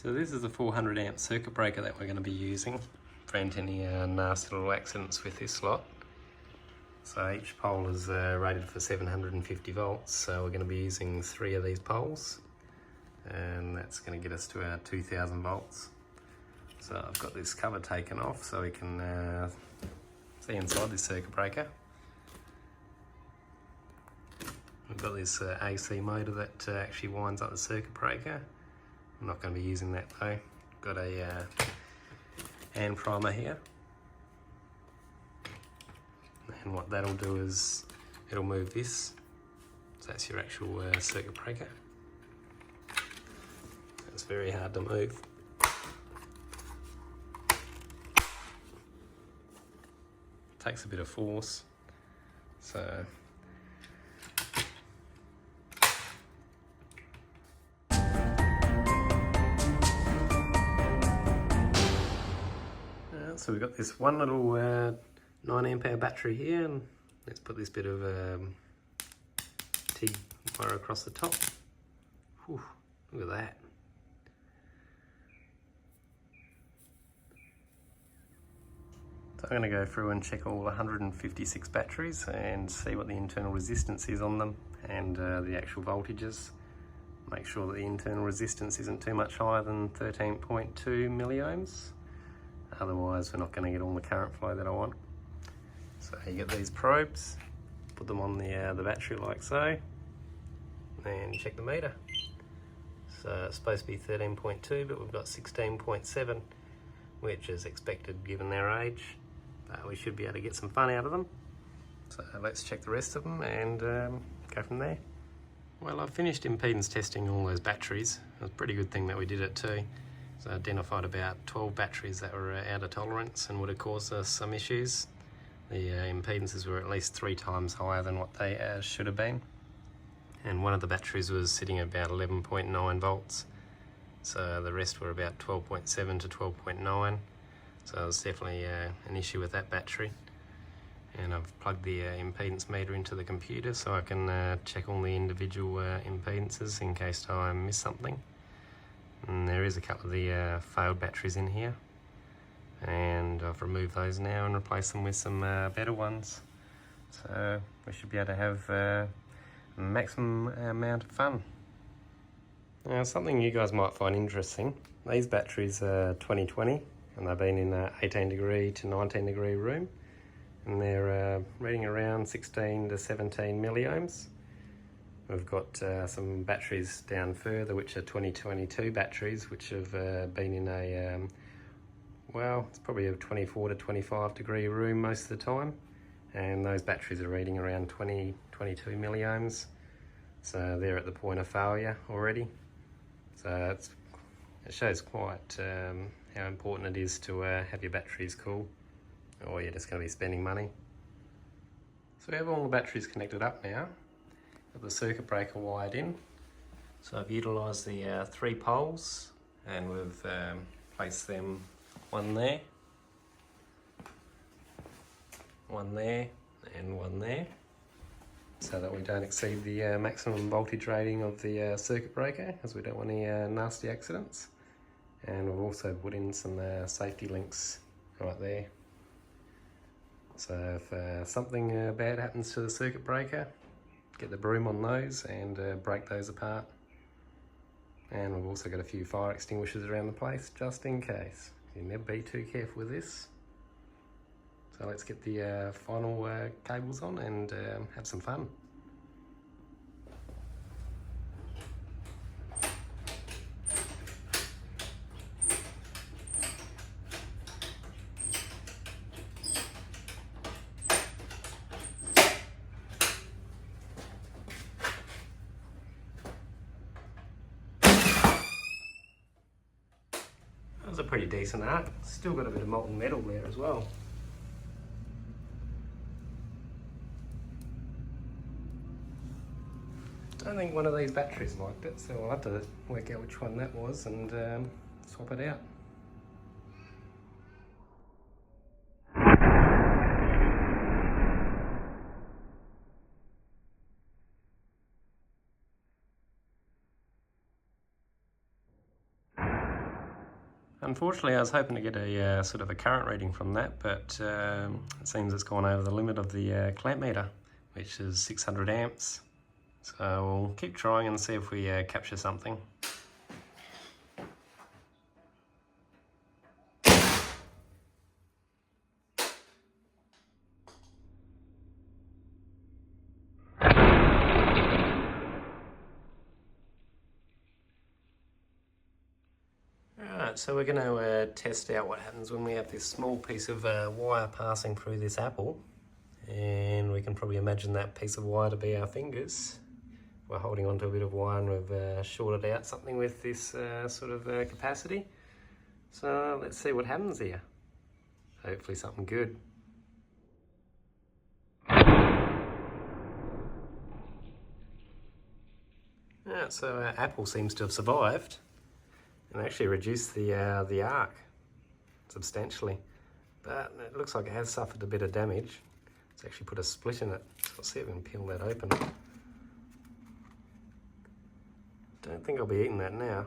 So this is a 400 amp circuit breaker that we're going to be using to prevent any nasty little accidents with this lot. So each pole is rated for 750 volts, so we're going to be using 3 of these poles, and that's going to get us to our 2000 volts. So I've got this cover taken off so we can see inside this circuit breaker. We've got this AC motor that actually winds up the circuit breaker. I'm not going to be using that though. Got a hand primer here, and what that'll do is it'll move this. So that's your actual circuit breaker. It's very hard to move. Takes a bit of force, so so we've got this one little 9 amp hour battery here, and let's put this bit of T wire across the top. Whew, look at that. So I'm going to go through and check all 156 batteries and see what the internal resistance is on them, and the actual voltages. Make sure that the internal resistance isn't too much higher than 13.2 milliohms. Otherwise we're not going to get all the current flow that I want. So you get these probes, put them on the battery like so, and check the meter. So it's supposed to be 13.2, but we've got 16.7, which is expected given their age. We should be able to get some fun out of them. So let's check the rest of them and go from there. Well, I've finished impedance testing all those batteries. It was a pretty good thing that we did it too. So I identified about 12 batteries that were out of tolerance and would have caused us some issues. The impedances were at least 3 times higher than what they should have been. And one of the batteries was sitting at about 11.9 volts. So the rest were about 12.7 to 12.9. So there's definitely an issue with that battery. And I've plugged the impedance meter into the computer so I can check all the individual impedances in case I miss something. And there is a couple of the failed batteries in here, and I've removed those now and replaced them with some better ones. So we should be able to have a maximum amount of fun. Now, something you guys might find interesting, these batteries are 2020 and they've been in an 18 degree to 19 degree room, and they're reading around 16 to 17 milliohms. We've got some batteries down further which are 2022 batteries, which have been in a, well, it's probably a 24 to 25 degree room most of the time, and those batteries are reading around 20, 22 milliohms. So they're at the point of failure already. So it shows quite how important it is to have your batteries cool, or you're just going to be spending money. So we have all the batteries connected up now. Got the circuit breaker wired in. So I've utilised the 3 poles, and we've placed them, one there, one there, and one there, so that we don't exceed the maximum voltage rating of the circuit breaker, as we don't want any nasty accidents. And we've also put in some safety links right there. So if something bad happens to the circuit breaker, get the broom on those and break those apart. And we've also got a few fire extinguishers around the place just in case. You never be too careful with this. So let's get the final cables on and have some fun. That was a pretty decent arc. Still got a bit of molten metal there as well. I don't think one of these batteries liked it, so I'll have to work out which one that was and swap it out. Unfortunately, I was hoping to get a sort of a current reading from that, but it seems it's gone over the limit of the clamp meter, which is 600 amps. So we'll keep trying and see if we capture something. Alright, so we're going to test out what happens when we have this small piece of wire passing through this apple, and we can probably imagine that piece of wire to be our fingers. We're holding onto a bit of wire and we've shorted out something with this sort of capacity. So let's see what happens here. Hopefully something good. Alright, so our apple seems to have survived and actually reduced the arc substantially, but it looks like it has suffered a bit of damage. It's actually put a split in it, so let's see if we can peel that open. Don't think I'll be eating that now.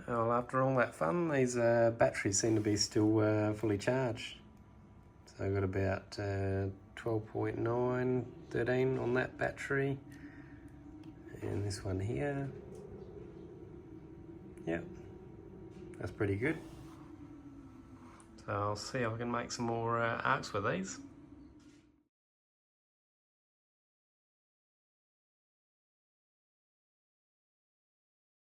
Well, after all that fun, these batteries seem to be still fully charged. So I've got about 12.9, 13 on that battery. And this one here. Yep, that's pretty good. So I'll see if I can make some more arcs with these.